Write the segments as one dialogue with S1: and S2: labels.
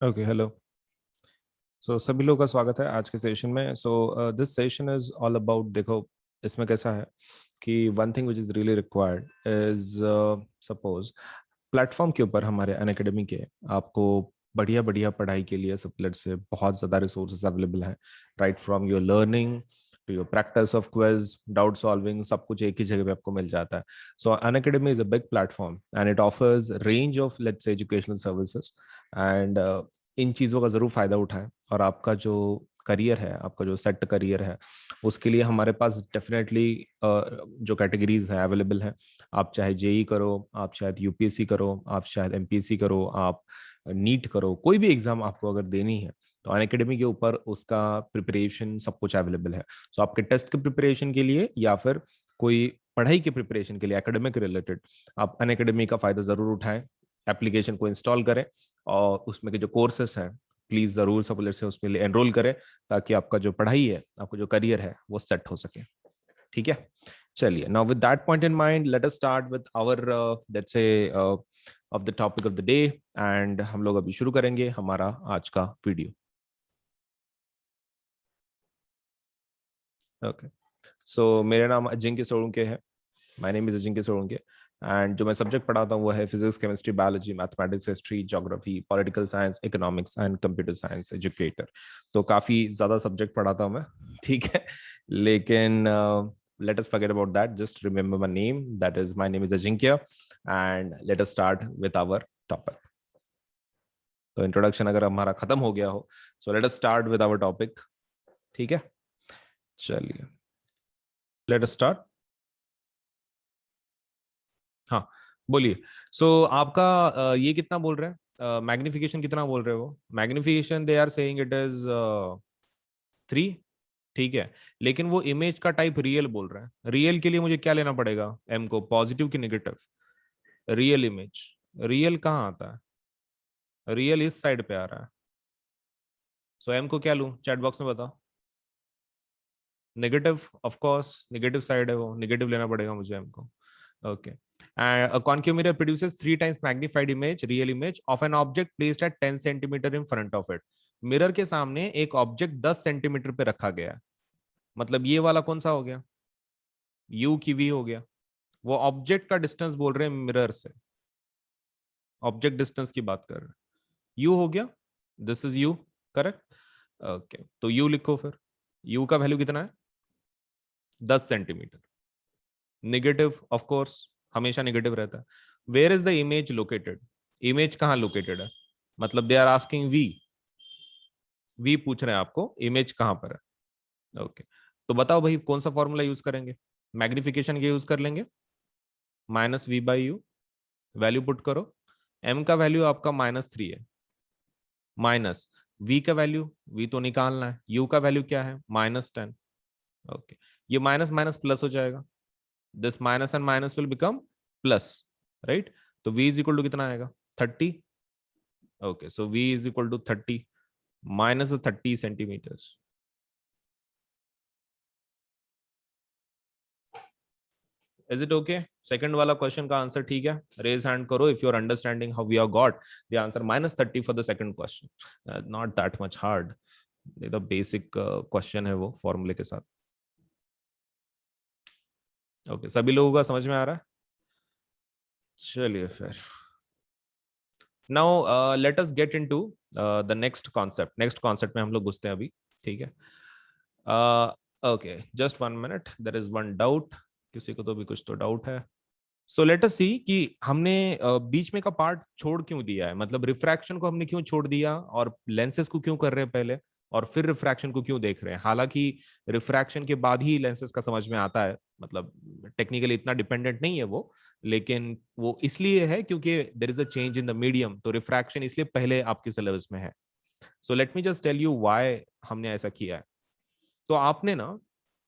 S1: Okay, hello. सभी लोगों का स्वागत है आज के सेशन में। This session is all about, देखो इसमें कैसा है कि one thing which is really required is, suppose platform के ऊपर हमारे अनअकैडमी के आपको बढ़िया बढ़िया पढ़ाई के लिए सबलेट से बहुत ज़्यादा रिसोर्सेज अवेलेबल हैं। Right from your learning to your practice of quiz, doubt solving, सब कुछ एक ही जगह पे आपको मिल जाता है। सो Unacademy is a big platform and it offers range of let's say educational services and in चीज़ों का ज़रूर फ़ायदा उठाएं। और आपका जो करियर है, आपका जो सेट करियर है, उसके लिए हमारे पास डेफिनेटली जो कैटेगरीज हैं अवेलेबल हैं। आप चाहे जेई करो, आप शायद यूपीएससी करो, आप शायद एमपीएससी करो, आप नीट करो, कोई भी एग्जाम आपको अगर देनी है तो अनअकैडमी के ऊपर उसका प्रिपरेशन सब कुछ अवेलेबल है। सो आपके टेस्ट के प्रिपरेशन के लिए या फिर कोई पढ़ाई के प्रिपरेशन के लिए एकेडमिक रिलेटेड, आप अनअकैडमी का फायदा जरूर उठाएं। एप्लीकेशन को इंस्टॉल करें और उसमें के जो कोर्सेस हैं प्लीज जरूर सबलेट से उसमें एनरोल करें, ताकि आपका जो पढ़ाई है, आपका जो करियर है वो सेट हो सके। ठीक है, चलिए। Now with that point in mind, let us start with our let's say of the topic of the day. And हम लोग अभी शुरू करेंगे हमारा आज का वीडियो। ओके, सो मेरा नाम अजिंक्य सोलंके है। My name is Ajinkya Solanke. And जो मैं सब्जेक्ट पढ़ाता हूँ वो है physics, chemistry, biology, mathematics, history, geography, political science, economics and computer science educator. तो काफ़ी ज़्यादा सब्जेक्ट पढ़ाता हूँ मैं। ठीक है, लेकिन let us forget about that. Just remember my name. That is, my name is Ajinkya. And let us start with our topic. तो इंट्रोडक्शन अगर हमारा खत्म हो गया हो, so let us start with our topic. ठीक है, चलिए, let us start. हाँ, बोलिए। आपका ये कितना बोल रहे हैं, मैग्निफिकेशन कितना बोल रहे हो? Magnification they are saying it is 3। ठीक है, लेकिन वो इमेज का टाइप रियल बोल रहे हैं। रियल के लिए मुझे क्या लेना पड़ेगा? एम को पॉजिटिव की नेगेटिव? रियल इमेज, रियल कहाँ आता है? रियल इस साइड पे आ रहा है। एम को क्या लूं? चैट बॉक्स में बताओ। Negative, of course negative side है वो, नेगेटिव लेना पड़ेगा मुझे एम को। Okay, a concave mirror produces 3 times magnified image, real image of an object placed at 10 centimetre in front of it. Mirror के सामने एक ऑब्जेक्ट 10 सेंटीमीटर पे रखा गया है। मतलब ये वाला कौन सा हो गया? यू की वी हो गया। वो ऑब्जेक्ट का डिस्टेंस बोल रहे हैं मिरर से, ऑब्जेक्ट डिस्टेंस की बात कर रहे हैं। यू हो गया, this is u, correct. Okay, तो यू लिखो फिर। यू का वैल्यू कितना है? 10 सेंटीमीटर। नेगेटिव ऑफ कोर्स हमेशा नेगेटिव रहता है। Where is the image located? Image कहाँ लोकेटेड है? मतलब they are asking we, we पूछ रहे हैं आपको इमेज कहाँ पर है। ओके, तो बताओ भाई कौन सा फॉर्मूला यूज करेंगे? मैग्निफिकेशन के यूज कर लेंगे, -v/u। वैल्यू पुट करो। m का वैल्यू आपका -3 है, माइनस v का वैल्यू, v तो निकालना है, u का वैल्यू क्या है? -10। ओके, ये माइनस माइनस प्लस हो जाएगा। This minus and minus will become plus, right? तो v इज इक्वल टू कितना आएगा? 30। Okay, so v is equal to 30 minus 30 centimetres. Is it okay? Second वाला क्वेश्चन का आंसर ठीक है? रेज हैंड करो if you are understanding how we are got the answer -30 for the second question. Not that much hard, the basic question है वो फॉर्मूले के साथ। ओके, सभी लोगों का समझ में आ रहा है? चलिए फिर, now let us get into the next concept. Next concept में हम लोग घुसते हैं अभी। ठीक है, okay, just 1 minute, there is one doubt. किसी को तो भी कुछ तो डाउट है। सो लेट अस सी कि हमने बीच में का पार्ट छोड़ क्यों दिया है, मतलब रिफ्रैक्शन को हमने क्यों छोड़ दिया और लेंसेज को क्यों कर रहे हैं पहले और फिर रिफ्रैक्शन को क्यों देख रहे हैं। हालांकि रिफ्रैक्शन के बाद ही लेंसेज का समझ में आता है, मतलब टेक्निकली इतना डिपेंडेंट नहीं है वो, लेकिन वो इसलिए है क्योंकि there is a change in the medium, तो रिफ्रैक्शन इसलिए पहले आपके सिलेबस में है। So let me just tell you why हमने ऐसा किया है। तो आपने ना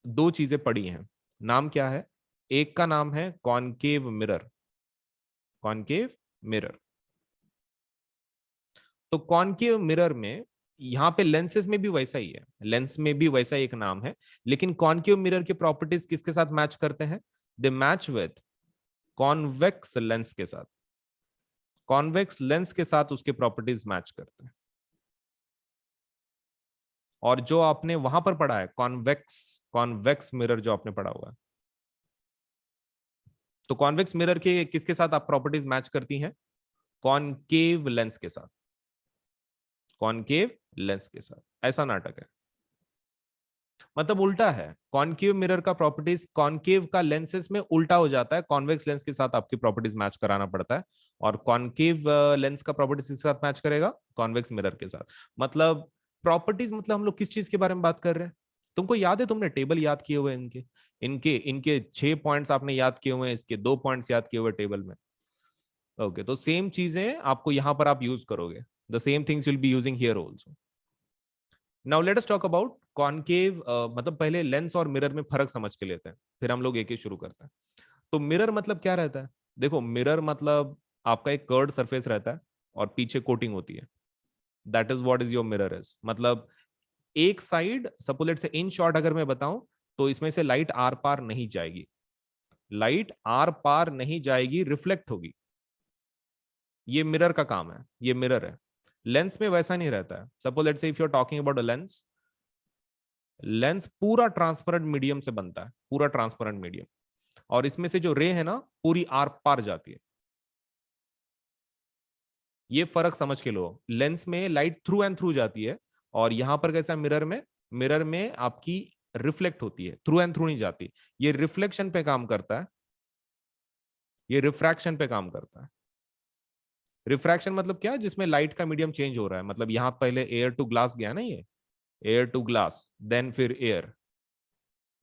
S1: 2 चीजें पढ़ी हैं, नाम क्या है? एक का नाम है कॉनकेव मिरर। कॉनकेव मिरर, तो कॉनकेव मिरर में यहां पे लेंसेज में भी वैसा ही है, लेंस में भी वैसा एक नाम है, लेकिन कॉनकेव मिरर की प्रॉपर्टीज किसके साथ मैच करते हैं? दे मैच विथ कॉन्वेक्स लेंस के साथ। कॉन्वेक्स लेंस के साथ उसके प्रॉपर्टीज मैच करते हैं। और जो आपने वहां पर पढ़ा है कॉन्वेक्स कॉन्वेक्स मिरर जो आपने पढ़ा हुआ है, तो कॉन्वेक्स मिरर के किसके साथ आप प्रॉपर्टीज मैच करती हैं? कॉनकेव लेंस के साथ, कॉनकेव लेंस के साथ। ऐसा नाटक है, मतलब उल्टा है। कॉनकेव मिरर का प्रॉपर्टीज कॉनकेव का लेंसेस में उल्टा हो जाता है, कॉन्वेक्स लेंस के साथ आपकी प्रॉपर्टीज मैच कराना पड़ता है, और कॉनकेव लेंस का प्रॉपर्टीज के साथ मैच करेगा कॉन्वेक्स मिरर के साथ। मतलब प्रॉपर्टीज, मतलब हम लोग किस चीज के बारे में बात कर रहे हैं? तुमको याद है, तुमने टेबल याद किए हुए हैं इनके, इनके इनके 6 पॉइंट्स आपने याद किए हुए हैं, इसके 2 पॉइंट्स याद किए हुए टेबल में। ओके, तो सेम चीजें आपको यहां पर आप यूज करोगे, the same things will be using here also. Now let us talk about concave, मतलब पहले लेंस और मिरर में फर्क समझ के लेते हैं, फिर हम लोग एक एक शुरू करते हैं। तो मिरर मतलब क्या रहता है? देखो, मिरर मतलब आपका एक कर्ड सरफेस रहता है और पीछे कोटिंग होती है, that is what is your mirror is. मतलब एक साइड, सपोज लेट से इन शॉर्ट अगर मैं बताऊं, तो इसमें से लाइट आर पार नहीं जाएगी, लाइट आर पार नहीं जाएगी, रिफ्लेक्ट होगी। ये मिरर का काम है, ये मिरर है। लेंस में वैसा नहीं रहता है। Suppose let say if you are talking about a lens, lens पूरा ट्रांसपेरेंट मीडियम से बनता है, पूरा ट्रांसपेरेंट मीडियम, और इसमें से जो रे है ना, पूरी आर पार जाती है। ये फर्क समझ के लो, लेंस में लाइट थ्रू एंड थ्रू जाती है, और यहां पर कैसा, मिरर में, मिरर में आपकी रिफ्लेक्ट होती है, थ्रू एंड थ्रू नहीं जाती। ये रिफ्लेक्शन पे काम करता है, ये रिफ्रैक्शन पे काम करता है। रिफ्रैक्शन मतलब क्या? जिसमें लाइट का मीडियम चेंज हो रहा है, मतलब यहां पहले एयर टू ग्लास गया ना, ये एयर टू ग्लास, देन फिर एयर,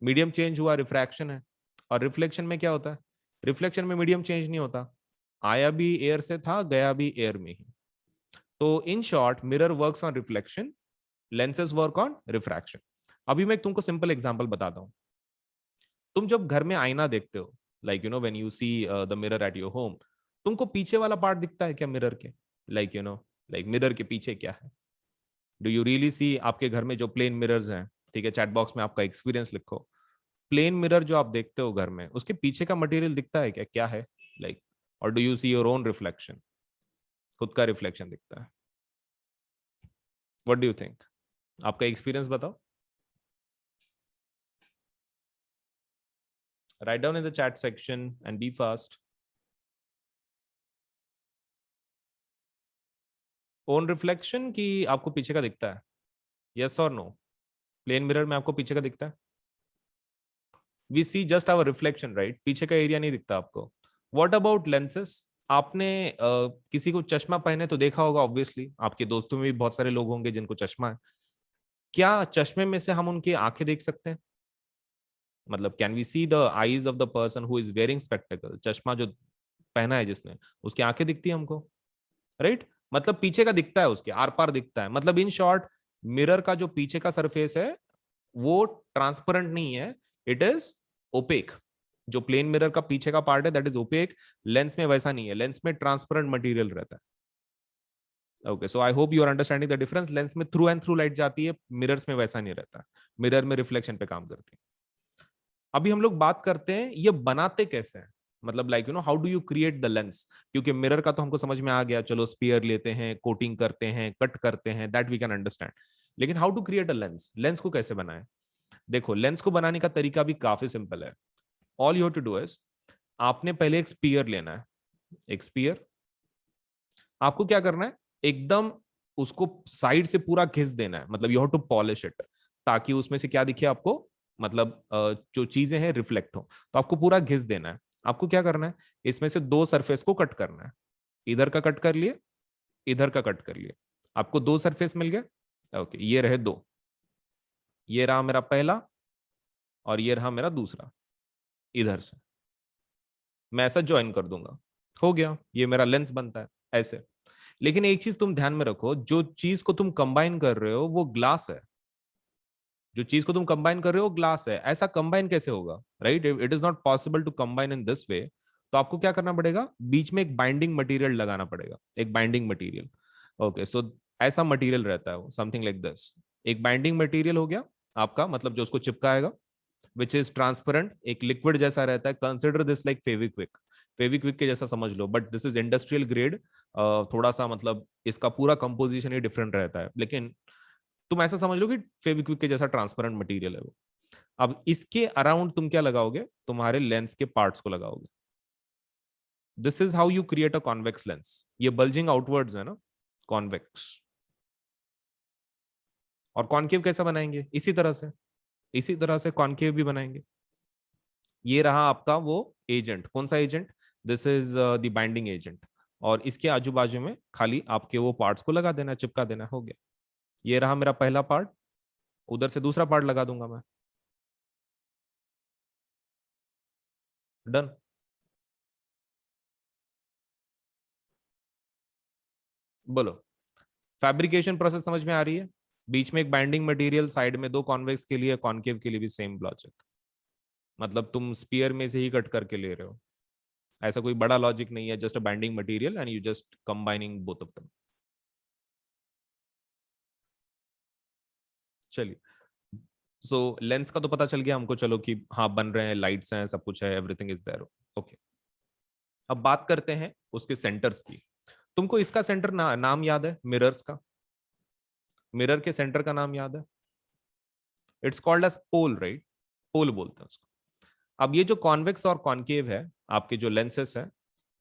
S1: मीडियम चेंज हुआ, रिफ्रैक्शन है। और रिफ्लेक्शन में क्या होता है? रिफ्लेक्शन में मीडियम चेंज नहीं होता, आया भी एयर से था, गया भी एयर में ही। तो in short, mirror works on reflection, lenses work on refraction. अभी मैं तुमको सिंपल एग्जांपल बताता हूँ। तुम जब घर में आईना देखते हो, like when you see the mirror at your home, तुमको पीछे वाला पार्ट दिखता है क्या मिरर के? लाइक लाइक मिरर के पीछे क्या है? Do you really see? आपके घर में जो प्लेन मिरर्स हैं, ठीक है, चैट बॉक्स में आपका एक्सपीरियंस लिखो। प्लेन मिरर जो आप देखते हो घर में, उसके पीछे का मटेरियल दिखता है क्या? क्या है लाइक? और do you see your own reflection? खुद का रिफ्लेक्शन दिखता है? What do you think? आपका एक्सपीरियंस बताओ, write down in the chat section and be fast. Own reflection की आपको पीछे का दिखता है? यस और नो? प्लेन मिरर में आपको पीछे का दिखता है? We see just our reflection, right? पीछे का एरिया नहीं दिखता आपको। What about lenses? आपने किसी को चश्मा पहने तो देखा होगा, ऑब्वियसली आपके दोस्तों में भी बहुत सारे लोग होंगे जिनको चश्मा है। क्या चश्मे में से हम उनकी आंखें देख सकते हैं? मतलब can we see the eyes of the person who is wearing spectacle? चश्मा जो पहना है जिसने, उसकी आंखें दिखती है हमको, राइट? मतलब पीछे का दिखता है, उसके आर पार दिखता है। मतलब इन शॉर्ट, मिरर का जो पीछे का सरफेस है वो ट्रांसपेरेंट नहीं है, इट इज ओपेक। जो प्लेन मिरर का पीछे का पार्ट है दैट इज ओपेक। लेंस में वैसा नहीं है, लेंस में ट्रांसपेरेंट मटेरियल रहता है। Okay, so I hope you are understanding the difference. Lens में थ्रू एंड थ्रू लाइट जाती है, मिरर्स में वैसा नहीं रहता। मिरर में रिफ्लेक्शन पे काम करती है। अभी हम लोग बात करते हैं ये बनाते कैसे हैं, मतलब like how do you create the lens. क्योंकि मिरर का तो हमको समझ में आ गया, चलो स्पीयर लेते हैं, कोटिंग करते हैं, कट करते हैं, दैट वी कैन अंडरस्टैंड। लेकिन how to create a lens, lens को कैसे बनाए? देखो, लेंस को बनाने का तरीका भी काफी सिंपल है। All you have to do is, आपने पहले एक स्पीयर लेना है, एक स्पीयर। आपको क्या करना है, एकदम उसको साइड से पूरा घिस देना है, मतलब you have to polish it, ताकि उसमें से क्या दिखे आपको, मतलब जो चीजें हैं रिफ्लेक्ट हो। तो आपको पूरा घिस देना है। आपको क्या करना है, इसमें से 2 सरफेस को कट करना है। इधर का कट कर लिए, इधर का कट कर लिए। आपको 2 सरफेस मिल गए। ओके, ये रहे 2। ये रहा मेरा पहला, और ये रहा मेरा दूसरा। इधर से मैं ऐसा ज्वाइन कर दूंगा, हो गया, ये मेरा लेंस बनता है ऐसे। लेकिन एक चीज तुम ध्यान में रखो, जो चीज को तुम कंबाइन कर रहे हो वो ग्लास है। जो चीज को तुम कंबाइन कर रहे हो ग्लास है, ऐसा कंबाइन कैसे होगा, right? It is not possible to combine in this way. तो आपको क्या करना पड़ेगा, बीच में एक बाइंडिंग मटेरियल लगाना पड़ेगा, एक बाइंडिंग मटेरियल। ओके, सो ऐसा मटेरियल रहता है समथिंग लाइक दिस। एक बाइंडिंग मटेरियल हो गया आपका, मतलब जो उसको चिपकाएगा, विच इज ट्रांसपेरेंट, एक लिक्विड जैसा रहता है। Consider this like Fevikwik, Fevikwik के जैसा समझ लो, but this is industrial grade. थोड़ा सा मतलब इसका पूरा कंपोजिशन ही डिफरेंट रहता है, लेकिन तुम ऐसा समझ लो कि फेविक्विक के जैसा ट्रांसपेरेंट मटेरियल है वो। अब इसके अराउंड तुम क्या लगाओगे, तुम्हारे लेंस के पार्ट्स को लगाओगे। This is how you create a convex lens. ये बल्जिंग आउटवर्ड्स है ना, कॉन्वेक्स। और कॉन्केव कैसा बनाएंगे, इसी तरह से, इसी तरह से कॉन्केव भी बनाएंगे। ये रहा आपका वो एजेंट, कौन सा agent, this is the binding agent. और इसके आजू बाजू में खाली आपके वो पार्ट्स को लगा देना, चिपका देना, हो गया। ये रहा मेरा पहला पार्ट, उधर से दूसरा पार्ट लगा दूंगा मैं। डन। बोलो, फैब्रिकेशन प्रोसेस समझ में आ रही है। बीच में एक बाइंडिंग मटेरियल, साइड में दो कॉन्वेक्स के लिए, कॉन्केव के लिए भी सेम लॉजिक। मतलब तुम स्पीयर में से ही कट करके ले रहे हो, ऐसा कोई बड़ा लॉजिक नहीं है, just a binding material and you just combining both of them. चलिए, सो लेंस का तो पता चल गया हमको, चलो कि हाँ बन रहे हैं, लाइट्स हैं, सब कुछ है, एवरीथिंग इज देयर। ओके, अब बात करते हैं उसके सेंटर्स की। तुमको इसका सेंटर नाम याद है, मिरर्स का, मिरर के सेंटर का नाम याद है, it's called as pole, right, pole बोलते हैं उसको। अब ये जो कॉन्वेक्स और कॉन्केव है, आपके जो लेंसेस है,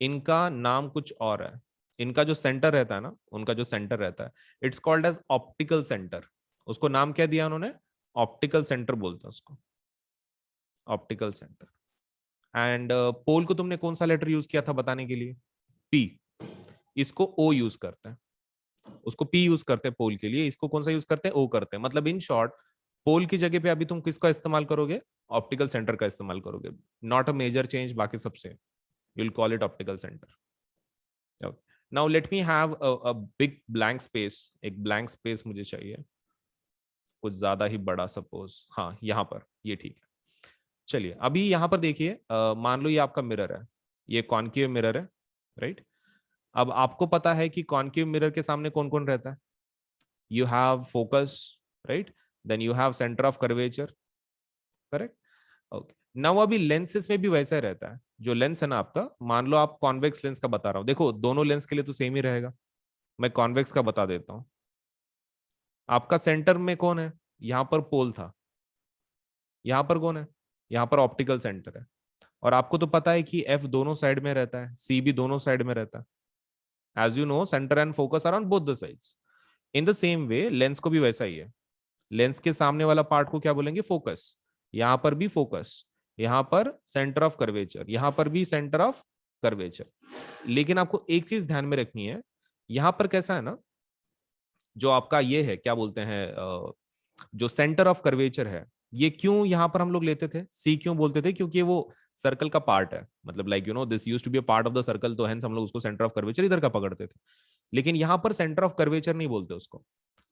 S1: इनका नाम कुछ और है। इनका जो सेंटर रहता है ना, उनका जो सेंटर रहता है, it's called as optical centre. उसको नाम क्या दिया उन्होंने, ऑप्टिकल सेंटर बोलते हैं उसको, ऑप्टिकल सेंटर। एंड पोल को तुमने कौन सा लेटर यूज किया था बताने के लिए, पी। इसको ओ यूज करते हैं, उसको पी यूज करते हैं पोल के लिए, इसको कौन सा यूज करते हैं, ओ करते हैं। मतलब इन शॉर्ट, पोल की जगह पे अभी तुम किसका इस्तेमाल करोगे, ऑप्टिकल सेंटर का इस्तेमाल करोगे। नॉट अ मेजर चेंज, बाकी सबसे, you will call it optical centre. Now let me have a big blank space, एक ब्लैंक स्पेस मुझे चाहिए, कुछ ज्यादा ही बड़ा, सपोज हाँ यहाँ पर, ये ठीक है। चलिए अभी यहाँ पर देखिए, मान लो ये आपका मिरर है, ये कॉन्केव मिरर है, राइट। अब आपको पता है कि कॉन्केव मिरर के सामने कौन कौन रहता है, you have focus, right, then you have center of curvature, correct, okay। Now अभी लेंसेस में भी वैसा ही रहता है। जो लेंस है ना आपका, मान लो आप कॉन्वेक्स लेंस का बता रहा हूं, देखो दोनों लेंस के लिए तो सेम ही रहेगा। मैं कॉन्वेक्स का बता देता हूं। आपका सेंटर में कौन है, यहां पर पोल था, यहां पर कौन है, यहां पर ऑप्टिकल सेंटर है। और आपको तो पता है कि एफ दोनों साइड में रहता है, सी भी दोनों साइड में रहता है। As you know, centre and focus are on both the sides. In the same way lens को भी वैसा ही है। लेंस के सामने वाला पार्ट को क्या बोलेंगे, फोकस। यहां पर भी फोकस, यहां पर सेंटर ऑफ कर्वेचर, यहां पर भी सेंटर ऑफ कर्वेचर। लेकिन आपको एक चीज ध्यान में रखनी है, यहां पर कैसा है ना, जो आपका ये है क्या बोलते हैं, जो सेंटर ऑफ कर्वेचर है, ये क्यों यहां पर हम लोग लेते थे, सी क्यों बोलते थे, क्योंकि वो सर्कल का पार्ट है। मतलब like you know this used to be a part of the circle, तो हेंस हम लोग उसको सेंटर ऑफ कर्वेचर इधर का पकड़ते थे। लेकिन यहां पर सेंटर ऑफ कर्वेचर नहीं बोलते उसको।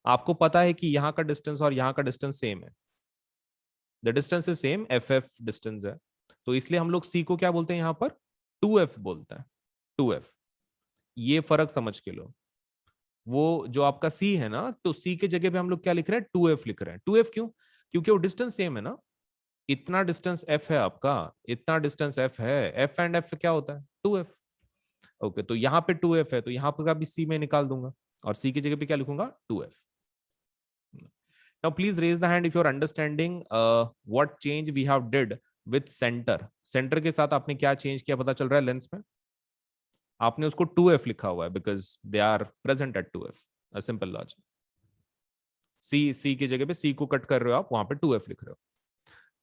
S1: आपको पता है कि यहाँ का डिस्टेंस और यहाँ का डिस्टेंस सेम है, the distance is same, F F distance है। तो इसलिए हम लोग सी को क्या बोलते हैं यहाँ पर, 2f बोलते हैं, 2f। ये फर्क समझ के लो। वो जो आपका सी है ना, तो सी के जगह पे हम लोग क्या लिख रहे हैं, 2f लिख रहे हैं। 2f क्यों, क्योंकि वो डिस्टेंस सेम है ना। इतना डिस्टेंस f है आपका, इतना डिस्टेंस f है, f एंड f क्या होता है, 2f। ओके, तो यहाँ पे 2f है, तो यहाँ पर भी सी में निकाल दूंगा, और सी की जगह पे क्या लिखूंगा, 2f। Now please raise the hand if you're understanding what change we have did with center. Center के साथ आपने क्या चेंज किया पता चल रहा है लेंस में। आपने उसको 2f लिखा हुआ है because they are present at 2f, a simple logic. C की जगह पे सी को कट कर रहे हो आप, वहां पे 2f लिख रहे हो।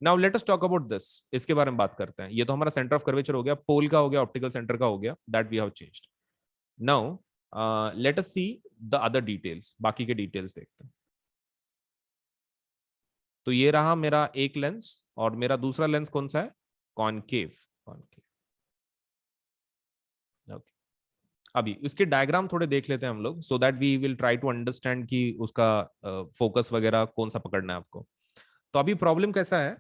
S1: Now let us talk about this, इसके बारे में बात करते हैं। ये तो हमारा सेंटर ऑफ कर्वेचर हो गया, पोल का हो गया, ऑप्टिकल सेंटर का हो गया, that we have changed. Now let us see the other details, बाकी के डिटेल्स देखते हैं। तो ये रहा मेरा एक लेंस, और मेरा दूसरा लेंस कौन सा है, कॉनकेव, कॉनकेव। ओके, अभी इसके डायग्राम थोड़े देख लेते हैं हम लोग, so that we will try to understand कि उसका फोकस वगैरह कौन सा पकड़ना है आपको। तो अभी प्रॉब्लम कैसा है,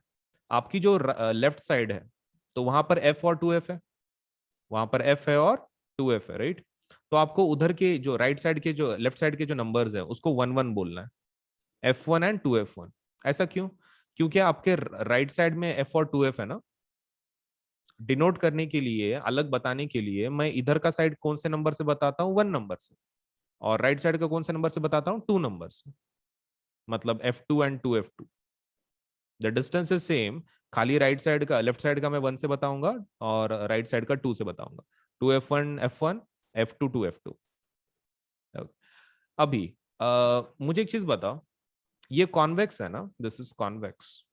S1: आपकी जो लेफ्ट साइड है, तो वहां पर एफ और 2f है, वहां पर एफ है और 2f है, राइट। तो आपको उधर के जो राइट साइड के, जो लेफ्ट साइड के जो नंबर्स है, उसको 1 1 बोलना है, F1 एंड 2f1। ऐसा क्यों, क्योंकि आपके राइट साइड में f और 2f है ना, डिनोट करने के लिए, अलग बताने के लिए, मैं इधर का साइड कौन से नंबर से बताता हूँ, 1 नंबर से, और राइट साइड का कौन से नंबर से बताता हूँ, 2 नंबर से। मतलब F2 and 2F2, the distance is same, खाली राइट साइड का, लेफ्ट साइड का मैं 1 से बताऊंगा और राइट साइड का 2 से बताऊंगा। 2F1 F1, F2 2F2। अभी मुझे एक चीज बताओ, ये कॉन्वेक्स है ना, this is convex,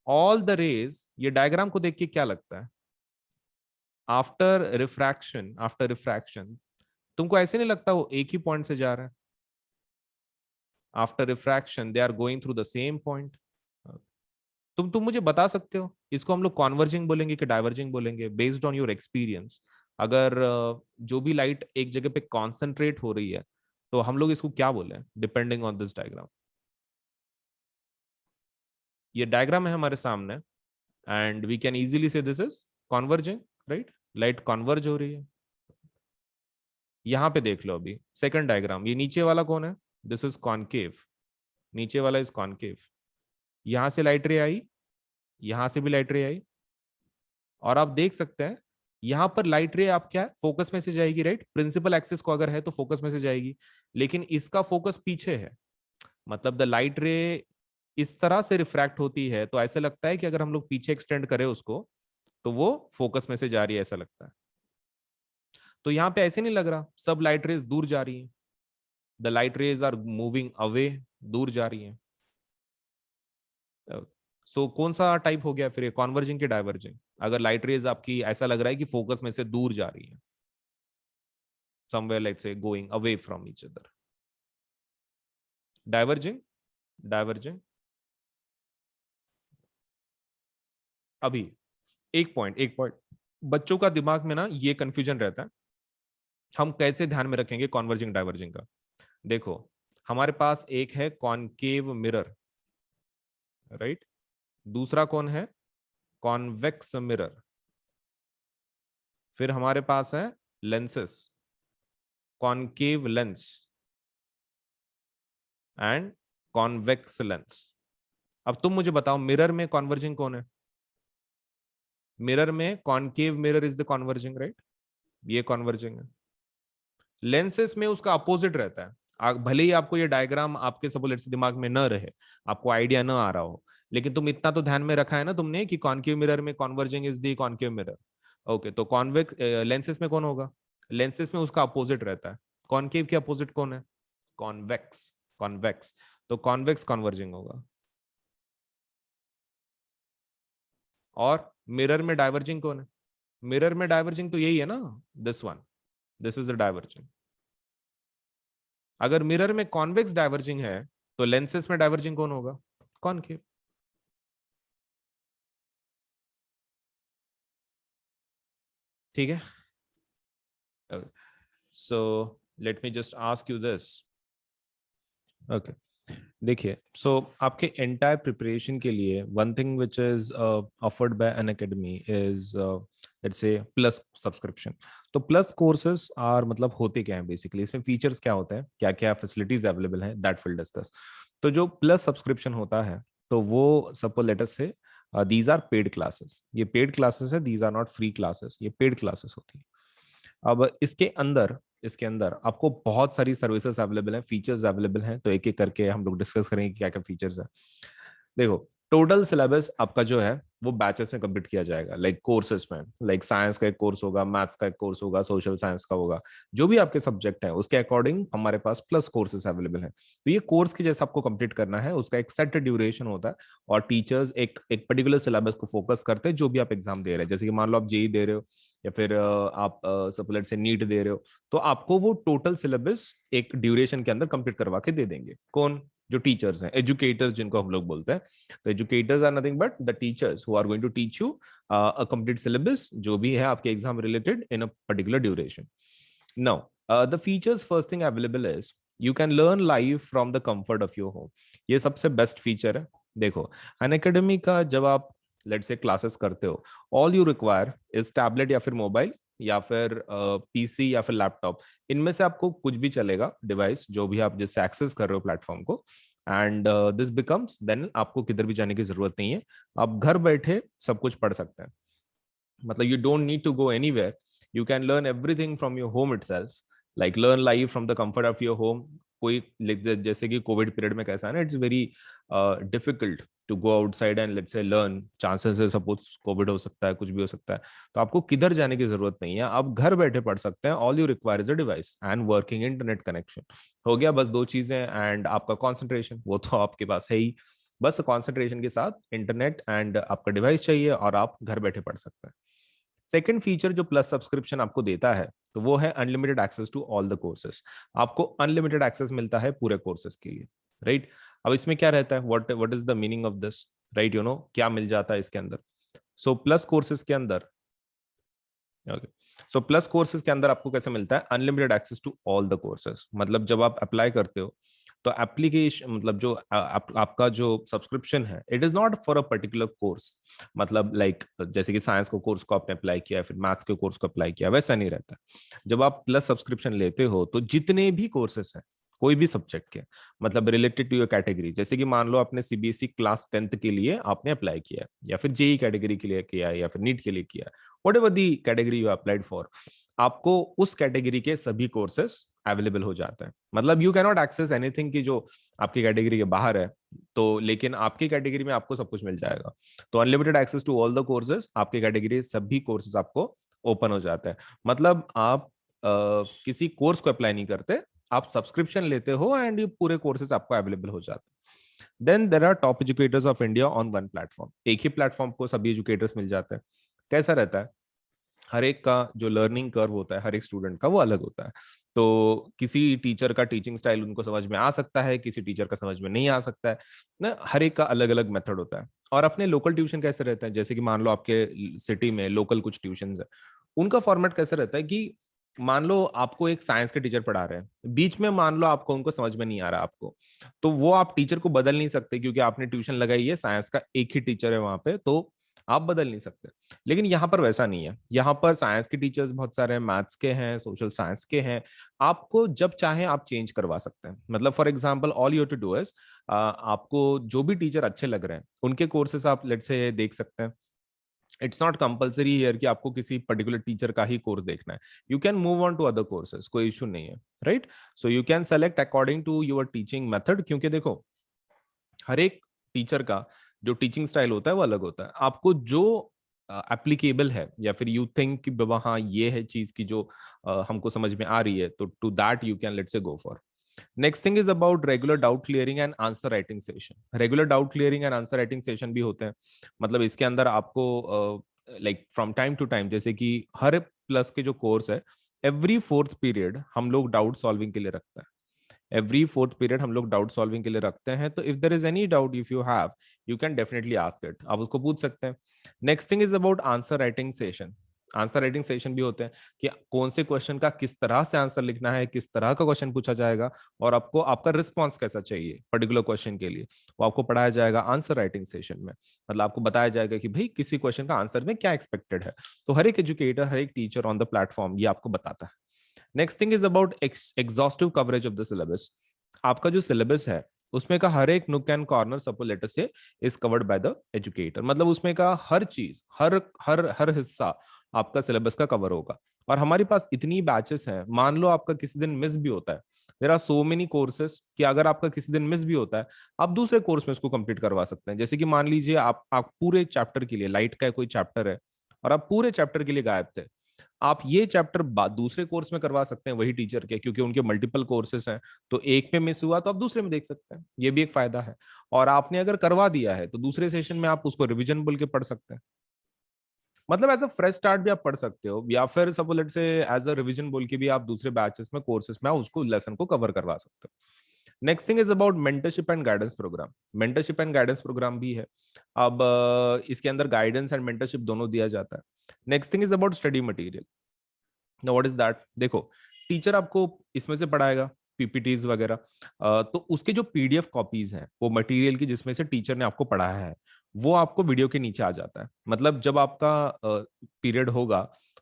S1: all the rays, ये डायग्राम को देख के क्या लगता है, आफ्टर रिफ्रैक्शन तुमको ऐसे नहीं लगता वो एक ही पॉइंट से जा रहा है? After refraction they are going through the same point. तुम मुझे बता सकते हो इसको हम लोग कॉन्वर्जिंग बोलेंगे कि डाइवर्जिंग बोलेंगे, बेस्ड ऑन योर एक्सपीरियंस? अगर जो भी लाइट एक जगह पे कॉन्सेंट्रेट हो रही है तो हम लोग इसको क्या बोले डिपेंडिंग ऑन दिस डायग्राम? ये डायग्राम है हमारे सामने एंड वी कैन इजीली से this is converging, right? Light converge हो रही है। यहां पे देख लो अभी सेकंड डायग्राम, ये नीचे वाला कौन है? दिस इज कॉनकेव, नीचे वाला इज कॉनकेव। यहां से लाइट रे आई, यहां से भी लाइट रे आई, और आप देख सकते हैं यहां पर लाइट रे आप क्या है, फोकस में से जाएगी, राइट? प्रिंसिपल एक्सिस को अगर है तो फोकस में से जाएगी, लेकिन इसका फोकस पीछे है, मतलब द लाइट रे इस तरह से रिफ्रैक्ट होती है तो ऐसा लगता है कि अगर हम लोग पीछे एक्सटेंड करें उसको तो वो फोकस में से जा रही है, ऐसा लगता है। तो यहाँ पे ऐसे नहीं लग रहा सब लाइट रेज दूर जा रही है, the light rays are moving away, दूर जा रही है। सो कौन सा टाइप हो गया फिर, कॉन्वर्जिंग की डाइवर्जिंग? अगर लाइट रेज आपकी ऐसा लग रहा है कि फोकस में से दूर जा रही है, समवेयर लाइक से going away from each other, diverging, diverging. अभी एक पॉइंट बच्चों का दिमाग में ना ये कंफ्यूजन रहता है, हम कैसे ध्यान में रखेंगे कॉन्वर्जिंग डाइवर्जिंग का? देखो, हमारे पास एक है कॉनकेव मिरर, राइट? दूसरा कौन है? Convex mirror. फिर हमारे पास है lenses, concave lens and convex lens. अब तुम मुझे बताओ मिरर में कॉन्वर्जिंग कौन है? मिरर में concave mirror is the converging, right? ये कॉन्वर्जिंग है। लेंसेस में उसका अपोजिट रहता है। भले ही आपको ये डायग्राम आपके सपोलेट से दिमाग में न रहे, आपको आइडिया न आ रहा हो, लेकिन तुम इतना तो ध्यान में रखा है ना तुमने कि कॉनकेव मिरर में converging is the concave mirror. Okay, तो कॉन्वेक्स लेंसेस में कौन होगा? लेंसेस में उसका अपोजिट रहता है। कॉनकेव के अपोजिट कौन है? Convex, convex. तो कॉन्वेक्स कॉन्वर्जिंग होगा। और मिरर में डाइवर्जिंग कौन है? मिरर में डाइवर्जिंग तो यही है ना, this one, this is the diverging. अगर मिरर में कॉन्वेक्स डाइवर्जिंग है तो लेंसेस में डाइवर्जिंग कौन होगा? कॉनकेव। ठीक है, so let me just ask you this. Okay, देखिए, सो आपके एंटायर प्रिपरेशन के लिए one thing which is offered by Unacademy is let's say plus subscription. तो प्लस कोर्सेज आर मतलब होते क्या हैं बेसिकली, इसमें फीचर्स क्या होते हैं, क्या क्या फैसिलिटीज अवेलेबल हैं, दैट विल डिस्कस। तो जो प्लस सब्सक्रिप्शन होता है तो वो suppose let us say these are paid classes, ये पेड क्लासेस है, these are not free classes, ये पेड क्लासेस होती है। अब इसके अंदर आपको बहुत सारी सर्विसेज अवेलेबल हैं, फीचर्स अवेलेबल हैं, तो एक एक करके हम लोग डिस्कस करेंगे क्या क्या फीचर्स है। देखो, टोटल सिलेबस आपका जो है वो बैचेस में कंप्लीट किया जाएगा, लाइक कोर्सेज में, लाइक साइंस का एक कोर्स होगा, मैथ्स का एक कोर्स होगा, सोशल साइंस का होगा, जो भी आपके सब्जेक्ट है उसके अकॉर्डिंग हमारे पास प्लस कोर्सेज अवेलेबल हैं। तो ये कोर्स की जैसे आपको कंप्लीट करना है उसका एक सेट ड्यूरेशन होता है, और टीचर्स एक एक पर्टिकुलर सिलेबस को फोकस करते हैं जो भी आप एग्जाम दे रहे हैं। जैसे कि मान लो आप जेई दे रहे हो या फिर आप सपोलेट से नीट दे रहे हो, तो आपको वो टोटल सिलेबस एक ड्यूरेशन के अंदर कंप्लीट करवा के दे देंगे। कौन? जो टीचर्स हैं, एजुकेटर्स जिनको हम लोग बोलते हैं। तो educators are nothing but the teachers who are going to teach you a complete syllabus जो भी है आपके exam related in a particular duration. Now the features, first thing available is you can learn live from the comfort of your home. ये सबसे best feature है। देखो, अन academy का जब आप लेट से क्लासेस करते हो, all you require is tablet या फिर मोबाइल या फिर पीसी या फिर लैपटॉप, इनमें से आपको कुछ भी चलेगा डिवाइस जो भी आप जिससे एक्सेस कर रहे हो प्लेटफॉर्म को। एंड दिस बिकम्स देन आपको किधर भी जाने की जरूरत नहीं है, आप घर बैठे सब कुछ पढ़ सकते हैं। मतलब you don't need to go anywhere, you can learn everything from your home itself, like learn live from the comfort of your home. कोई जैसे कि कोविड पीरियड में कैसा है ना, it's very difficult to go outside and let's say learn, chances है suppose Covid हो सकता है, कुछ भी हो सकता है, तो आपको किधर जाने की जरूरत नहीं है, आप घर बैठे पढ़ सकते हैं। All you require is a device and working internet connection. हो गया बस दो चीजें, एंड आपका कॉन्सेंट्रेशन वो तो आपके पास है ही, बस कॉन्सेंट्रेशन के साथ इंटरनेट एंड आपका डिवाइस चाहिए और आप घर बैठे पढ़ सकते हैं। सेकेंड फीचर जो प्लस सब्सक्रिप्शन आपको देता है तो वो है unlimited access to all the courses. आपको अनलिमिटेड एक्सेस मिलता है पूरे कोर्सेज के लिए, राइट। अब इसमें क्या रहता है, what is the meaning of this, right, क्या मिल जाता है इसके अंदर। सो प्लस कोर्सेज के अंदर, ओके, सो प्लस कोर्सेज के अंदर आपको कैसे मिलता है unlimited access to all the courses. मतलब जब आप अप्लाई करते हो तो एप्लीकेशन, मतलब जो आपका जो सब्सक्रिप्शन है, it is not for a particular course. मतलब लाइक जैसे कि साइंस को कोर्स को आपने अप्लाई किया, फिर मैथ्स के कोर्स को अप्लाई किया, वैसा नहीं रहता। जब आप प्लस सब्सक्रिप्शन लेते हो तो जितने भी कोर्सेस हैं कोई भी सब्जेक्ट के, मतलब रिलेटेड टू योर कैटेगरी, जैसे कि मान लो आपने सीबीएसई क्लास 10th के लिए आपने अप्लाई किया है, या फिर जेई कैटेगरी के लिए किया है, या फिर नीट के लिए किया है, what ever the category you applied for, आपको उस कैटेगरी के सभी कोर्सेस अवेलेबल हो जाते हैं। मतलब you can not access anything की जो आपकी कैटेगरी के बाहर है, तो लेकिन आपकी कैटेगरी में आपको सब कुछ मिल जाएगा। तो unlimited access to all the courses, आपकी कैटेगरी सभी कोर्सेज आपको ओपन हो जाते हैं। मतलब आप किसी कोर्स को अप्लाई नहीं करते, आप सब्सक्रिप्शन लेते हो एंड ये पूरे कोर्सेज आपको अवेलेबल हो जाते हैं। Then there are top educators of India on one platform. एक ही प्लेटफॉर्म को सभी एजुकेटर्स मिल जाते हैं। कैसा रहता है, हर एक का जो लर्निंग कर्व होता है हर एक स्टूडेंट का वो अलग होता है। तो किसी टीचर का टीचिंग स्टाइल उनको समझ में आ सकता है, किसी टीचर का समझ में नहीं आ सकता है ना, हर एक का अलग अलग मेथड होता है। और अपने लोकल ट्यूशन कैसे रहते हैं, जैसे कि मान लो आपके सिटी में लोकल कुछ ट्यूशन है, उनका फॉर्मेट कैसे रहता है कि मान लो आपको एक साइंस के टीचर पढ़ा रहे हैं, बीच में मान लो आपको उनको समझ में नहीं आ रहा आपको, तो वो आप टीचर को बदल नहीं सकते, क्योंकि आपने ट्यूशन लगाई है, साइंस का एक ही टीचर है वहां पे, तो आप बदल नहीं सकते। लेकिन यहाँ पर वैसा नहीं है, यहाँ पर साइंस के टीचर्स बहुत सारे हैं, मैथ्स के हैं, सोशल साइंस के हैं, आपको जब चाहे आप चेंज करवा सकते हैं। मतलब for example all you to do is, आपको जो भी टीचर अच्छे लग रहे हैं उनके कोर्सेस आप लेट से देख सकते हैं। इट्स नॉट कंपलसरी हियर कि आपको किसी पर्टिकुलर टीचर का ही कोर्स देखना है, you can move on to other courses, कोई इशू नहीं है, right. So you can select according to your teaching method, क्योंकि देखो हर एक टीचर का जो टीचिंग स्टाइल होता है वो अलग होता है। आपको जो एप्लीकेबल है, या फिर यू थिंक कि बाबा हाँ ये है चीज की जो हमको समझ में आ रही है, तो to that you can let's say go for. Next thing is about regular doubt clearing and answer writing session. Regular doubt clearing and answer writing session भी होते हैं। मतलब इसके अंदर आपको like from time to time, जैसे कि हर plus के जो कोर्स है, एवरी फोर्थ पीरियड हम लोग डाउट सॉल्विंग के लिए रखते हैं। एवरी फोर्थ पीरियड हम लोग डाउट सॉल्विंग के लिए रखते हैं। तो if there is any doubt if you have, you can definitely ask it, आप उसको पूछ सकते हैं। Next thing is about answer writing session. Answer writing session भी होते हैं कि कौन से क्वेश्चन का किस तरह से आंसर लिखना है, किस तरह का क्वेश्चन पूछा जाएगा, और आपको आपका रिस्पॉन्स कैसा चाहिए पर्टिकुलर क्वेश्चन के लिए, वो आपको पढ़ाया जाएगा आंसर राइटिंग सेशन में। मतलब आपको बताया जाएगा कि भाई किसी क्वेश्चन का आंसर में क्या एक्सपेक्टेड है। तो हर एक एजुकेटर, हर एक टीचर ऑन द प्लेटफॉर्म ये आपको बताता है। Next thing is about exhaustive coverage of the syllabus. आपका जो सिलेबस है उसमें का हर एक nook and corner suppose let's say is covered by the educator. मतलब उसमें का हर चीज, हर हर हर हिस्सा आपका सिलेबस का कवर होगा। और हमारे पास इतनी बैचेस हैं, मान लो आपका किसी दिन मिस भी होता है, there are so many courses कि अगर आपका किसी दिन मिस भी होता है, आप दूसरे कोर्स में इसको कंप्लीट करवा सकते हैं। जैसे कि मान लीजिए आप पूरे चैप्टर के लिए, लाइट का कोई चैप्टर है और आप पूरे चैप्टर के लिए गायब थे, आप ये चैप्टर दूसरे कोर्स में करवा सकते हैं वही टीचर के, क्योंकि उनके मल्टीपल कोर्सेस हैं। तो एक में मिस हुआ तो आप दूसरे में देख सकते हैं, ये भी एक फायदा है। और आपने अगर करवा दिया है तो दूसरे सेशन में आप उसको रिवीजन बोल के पढ़ सकते हैं। मतलब एज अ फ्रेश स्टार्ट भी आप पढ़ सकते हो, या फिर suppose let's say as a revision बोल के भी आप दूसरे बैचेस में, कोर्सेस में उसको लेसन को कवर करवा सकते हो। Next thing is about mentorship and guidance programme. Mentorship and guidance programme भी है। अब इसके अंदर गाइडेंस एंड मेंटरशिप दोनों दिया जाता है। Next thing is about study material. Now what is that, देखो टीचर आपको इसमें से पढ़ाएगा पीपीटीज वगैरह, तो उसके जो पीडीएफ कॉपीज हैं वो मटेरियल की जिसमें से टीचर ने आपको पढ़ाया है, वो आपको वीडियो के नीचे आ जाता है। मतलब जब आपका पीरियड होगा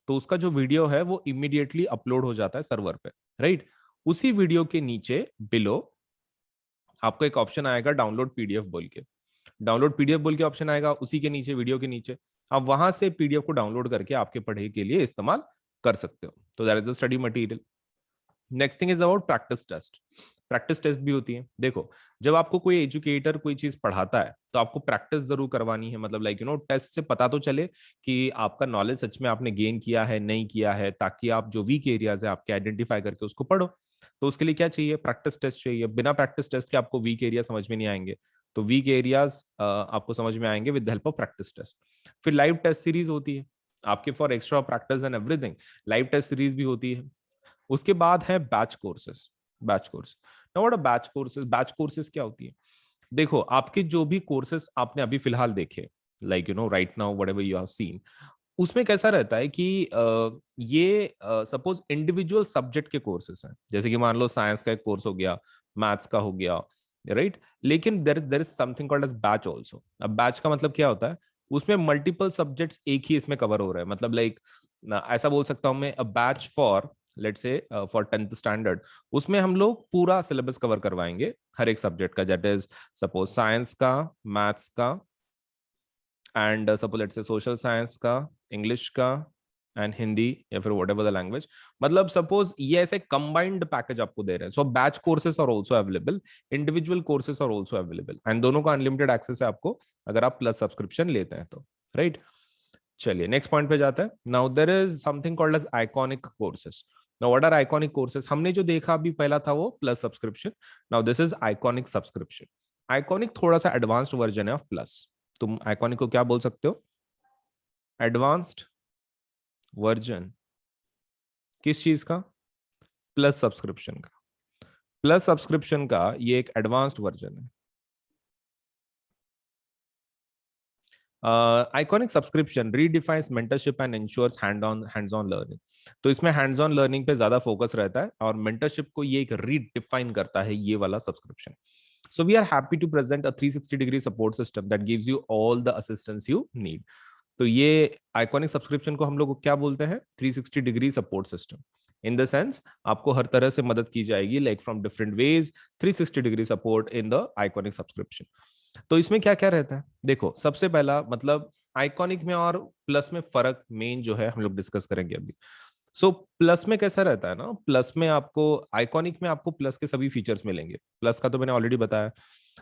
S1: तो उसका जो वीडियो है वो इमीडिएटली अपलोड हो जाता है सर्वर पे, राइट। उसी वीडियो के नीचे बिलो आपको एक ऑप्शन आएगा डाउनलोड पीडीएफ बोल के। डाउनलोड पीडीएफ बोल के ऑप्शन आएगा, उसी के नीचे, वीडियो के नीचे आप वहां से पीडीएफ को डाउनलोड करके आपके पढ़ाई के लिए इस्तेमाल कर सकते हो। तो that is the study material. Next thing is about practice test. Practice test भी होती है। देखो, जब आपको कोई एजुकेटर कोई चीज पढ़ाता है तो आपको प्रैक्टिस जरूर करवानी है, मतलब लाइक टेस्ट से पता तो चले कि आपका नॉलेज सच में आपने गेन किया है नहीं किया है, ताकि आप जो वीक एरियाज है आपके आइडेंटिफाई करके उसको पढ़ो। तो उसके लिए क्या चाहिए? प्रैक्टिस टेस्ट चाहिए। बिना प्रैक्टिस टेस्ट के आपको वीक एरिया समझ में नहीं आएंगे, तो वीक एरियाज आपको समझ में आएंगे with help of practice test. फिर लाइव टेस्ट सीरीज होती है आपके for extra practice and everything, live test series भी होती है। उसके बाद है batch courses. Batch course, now what a batch courses? Batch courses क्या होती है? देखो, आपके जो भी कोर्सेस आपने अभी फिलहाल देखे, like right now whatever you have seen, उसमें कैसा रहता है कि ये सपोज इंडिविजुअल सब्जेक्ट के कोर्सेस हैं, जैसे कि मान लो साइंस का एक कोर्स हो गया, मैथ्स का हो गया, राइट। लेकिन there is something called as batch also. अब बैच का मतलब क्या होता है? उसमें मल्टीपल सब्जेक्ट्स एक ही इसमें कवर हो रहे हैं, मतलब लाइक ऐसा बोल सकता हूं मैं, a batch for let's say for 10th standard, उसमें हम लोग पूरा सिलेबस कवर करवाएंगे हर एक सब्जेक्ट का, दैट इज सपोज साइंस का, मैथ्स का, and suppose let's say social science का, इंग्लिश का, एंड हिंदी, या फिर वट एवर द लैंग्वेज। मतलब सपोज ये ऐसे कंबाइंड पैकेज आपको दे रहे हैं। So batch courses are also available, individual courses are also available, and दोनों का अनलिमिटेड एक्सेस है आपको अगर आप प्लस सब्सक्रिप्शन लेते हैं तो, राइट। चलिए नेक्स्ट पॉइंट पे जाते हैं। Now there is something called as iconic courses. Now what are iconic courses? हमने जो देखा अभी पहला था वो plus subscription, now this is iconic subscription. Iconic थोड़ा सा एडवांस्ड वर्जन है ऑफ प्लस। तुम आइकॉनिक को क्या बोल सकते हो? एडवांस्ड वर्जन किस चीज का? प्लस सब्सक्रिप्शन का। प्लस सब्सक्रिप्शन का ये एक एडवांस्ड वर्जन है। Iconic subscription redefines mentorship and ensures hands on learning. तो इसमें हैंड्स ऑन लर्निंग पे ज्यादा फोकस रहता है, और मेंटरशिप को ये एक रीडिफाइन करता है ये वाला subscription. So we are happy to present a 360-degree support system that gives you all the assistance you need. तो ये आइकॉनिक सब्सक्रिप्शन को हम लोग क्या बोलते हैं? 360 degree support system. In the sense आपको हर तरह से मदद की जाएगी, like from different ways, 360 degree support in the iconic subscription. तो इसमें क्या क्या रहता है? देखो, सबसे पहला मतलब आइकॉनिक में और प्लस में फर्क मेन जो है हम लोग डिस्कस करेंगे अभी। सो प्लस में कैसा रहता है ना, प्लस में आपको, आइकॉनिक में आपको प्लस के सभी फीचर्स मिलेंगे। प्लस का तो मैंने ऑलरेडी बताया।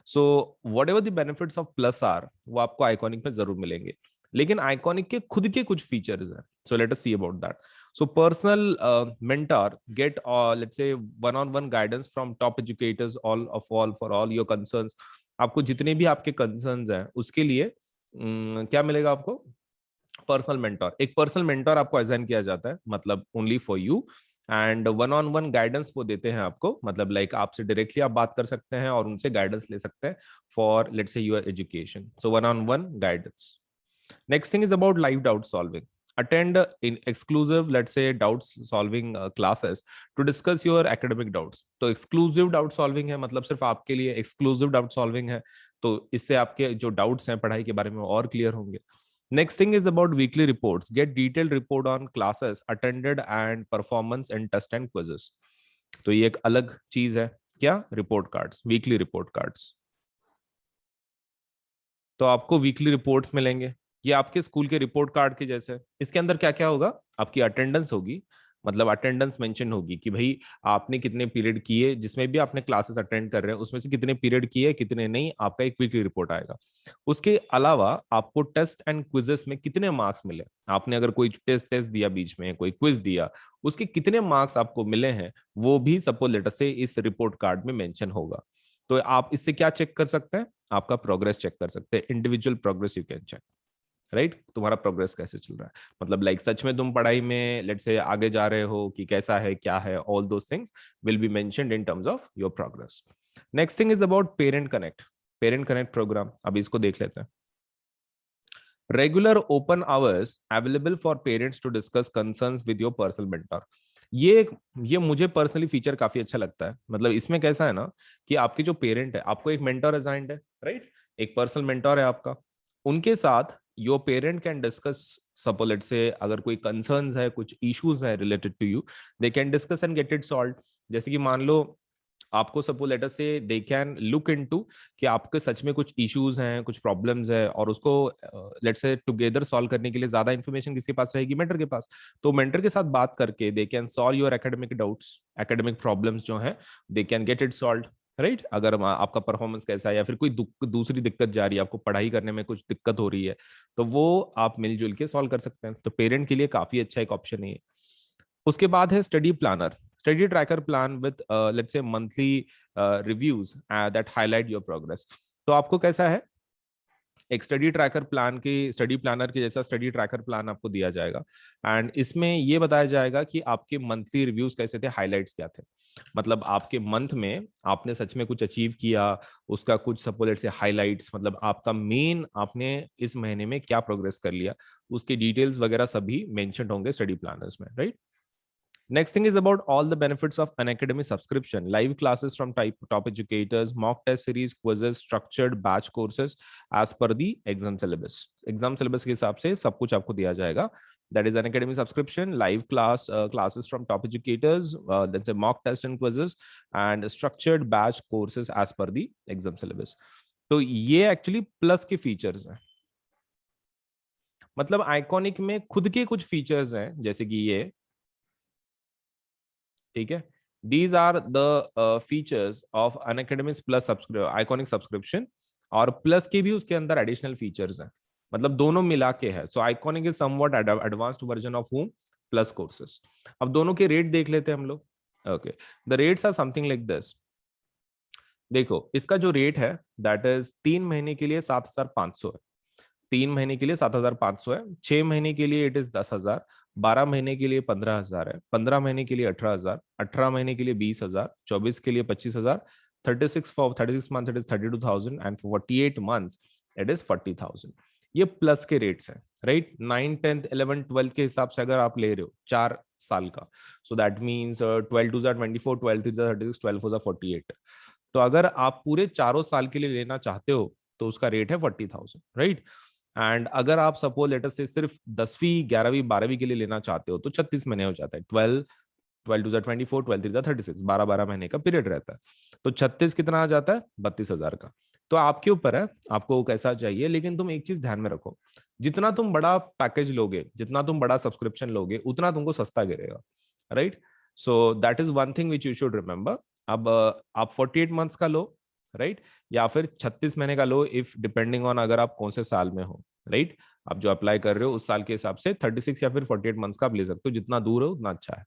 S1: So whatever the benefits of plus are, वो आपको आइकॉनिक में जरूर मिलेंगे। लेकिन आइकॉनिक के खुद के कुछ फीचर्स हैं, so let us see about that. So personal mentor get let's say one on one guidance from top educators all for all your concerns. आपको जितने भी आपके कंसर्न्स हैं उसके लिए क्या मिलेगा आपको? Personal mentor. एक पर्सनल मेंटोर आपको असाइन किया जाता है, मतलब only for you, and one on one guidance वो देते हैं आपको, मतलब लाइक आपसे डायरेक्टली आप बात कर सकते हैं और उनसे गाइडेंस ले सकते हैं for let's say your education. So one on one guidance. Next thing is about live doubt solving. Attend in exclusive, let's say, doubts solving classes to discuss your academic doubts. तो exclusive doubt solving है, मतलब सिर्फ आपके लिए exclusive doubt solving है, तो इससे आपके जो डाउट्स हैं पढ़ाई के बारे में और क्लियर होंगे। Next thing is about weekly reports. Get detailed report on classes attended and performance in test and quizzes. तो ये एक अलग चीज है। क्या? Report cards, weekly report cards. तो आपको वीकली रिपोर्ट्स मिलेंगे, ये आपके स्कूल के रिपोर्ट कार्ड के जैसे। इसके अंदर क्या क्या होगा? आपकी अटेंडेंस होगी, मतलब अटेंडेंस मेंशन होगी कि भाई आपने कितने पीरियड किए, जिसमें भी आपने क्लासेस अटेंड कर रहे हैं उसमें से कितने पीरियड किए कितने नहीं, आपका एक वीकली रिपोर्ट आएगा। उसके अलावा आपको टेस्ट एंड क्विजेस में कितने मार्क्स मिले, आपने अगर कोई टेस्ट दिया, बीच में कोई क्विज दिया, उसके कितने मार्क्स आपको मिले हैं, वो भी सपोज लेटर से इस रिपोर्ट कार्ड में मेंशन होगा। तो आप इससे क्या चेक कर सकते हैं? आपका प्रोग्रेस चेक कर सकते हैं, individual progress you can check, right. तुम्हारा प्रोग्रेस कैसे चल रहा है, मतलब लाइक सच में तुम पढ़ाई में लेट्स से आगे जा रहे हो कि कैसा है क्या है, all those things will be mentioned in terms of your progress. Next thing is about parent connect. Parent connect programme, अभी इसको देख लेते हैं। Regular open hours available for parents to discuss concerns with your personal mentor. ये मुझे personally feature काफी अच्छा लगता है। मतलब इसमें कैसा है ना कि आपके जो पेरेंट है, आपको एक मेंटर असाइंड है, राइट, एक पर्सनल मेंटर है आपका, उनके साथ your parent can discuss, suppose let's say अगर कोई कंसर्न्स है, कुछ इश्यूज है related to you, they can discuss and get it solve. जैसे कि मान लो आपको सपोज लेटर से दे कैन लुक इनटू कि आपके सच में कुछ इश्यूज हैं, कुछ प्रॉब्लम्स है, और उसको लेट से टुगेदर सॉल्व करने के लिए ज्यादा इन्फॉर्मेशन किसके पास रहेगी, मेंटर के पास। तो मेंटर के साथ बात करके they can solve your academic doubts, academic problems जो है they can get it solve, right. अगर आपका परफॉर्मेंस कैसा है या फिर कोई दूसरी दिक्कत जा रही है, आपको पढ़ाई करने में कुछ दिक्कत हो रही है, तो वो आप मिलजुल के सॉल्व कर सकते हैं। तो पेरेंट के लिए काफी अच्छा एक ऑप्शन है। उसके बाद है study planner, study tracker plan with let's say monthly reviews that highlight your progress. तो आपको कैसा है, एक स्टडी ट्रैकर प्लान की, स्टडी प्लानर के जैसा स्टडी ट्रैकर प्लान आपको दिया जाएगा, एंड इसमें ये बताया जाएगा कि आपके मंथली रिव्यूज कैसे थे, हाइलाइट्स क्या थे। मतलब आपके मंथ में आपने सच में कुछ अचीव किया, उसका कुछ सपोज से हाइलाइट्स, मतलब आपका मेन आपने इस महीने में क्या प्रोग्रेस कर लिया, उसके डिटेल्स वगैरह सभी मेंशन होंगे स्टडी प्लानर्स में, right. Next thing is about all the benefits of an academy subscription: live classes from top educators, mock test series, quizzes, structured batch courses as per the exam syllabus. Exam syllabus के हिसाब से सब कुछ आपको दिया जाएगा. That is an academy subscription, live classes from top educators, that's a mock test and quizzes, and structured batch courses as per the exam syllabus. तो ये एक्चुअली प्लस के फीचर्स हैं. मतलब आइकॉनिक में खुद के कुछ फीचर्स हैं, जैसे कि ये, ठीक है, these are the features of Unacademy's Plus Iconic subscription, और प्लस के भी उसके अंदर एडिशनल फीचर्स हैं, मतलब दोनों मिला के है. So iconic is somewhat advanced version of home plus courses. अब दोनों के रेट देख लेते हैं हम लोग. Okay, the rates are something like this. देखो इसका जो रेट है दैट इज 3 महीने के लिए 7,500 है. 3 महीने के लिए 7,500 है. 6 महीने के लिए इट इज 10,000. 12 महीने के लिए 15,000 है. 15 महीने के लिए 18,000. 18 महीने के लिए 20,000. 24 के लिए 25,000. 36 month it is 32,000 and 48 months it is 40,000. ये प्लस के रेट्स हैं, राइट. 9, 10th, 11th, 12th के हिसाब से अगर आप ले रहे हो 4 साल का, सो दैट मीन्स 12 2 24, 12 3 36, 12 4 48. तो अगर आप पूरे चारों साल के लिए लेना चाहते हो तो उसका रेट है 40,000, राइट. एंड अगर आप सपोज लेटर से सिर्फ 10वीं 11वीं 12वीं के लिए लेना चाहते हो तो 36 महीने हो जाता है. 12 2 24, 12 3 36, 12 महीने का पीरियड रहता है. तो 36 कितना आ जाता है, 32,000 का. तो आपके ऊपर है आपको कैसा चाहिए, लेकिन तुम एक चीज ध्यान में रखो, जितना तुम बड़ा पैकेज लोगे, जितना तुम बड़ा सब्सक्रिप्शन लोगे, उतना तुमको सस्ता गिरेगा, right. So that is one thing which you should remember. अब आप 48 मंथ्स का लो, राइट, या फिर 36 महीने का लो, इफ डिपेंडिंग ऑन अगर आप कौन से साल में हो, राइट. आप जो अप्लाई कर रहे हो उस साल के हिसाब से 36 या फिर 48 मंथ्स का आप ले सकते हो, जितना दूर हो उतना अच्छा है.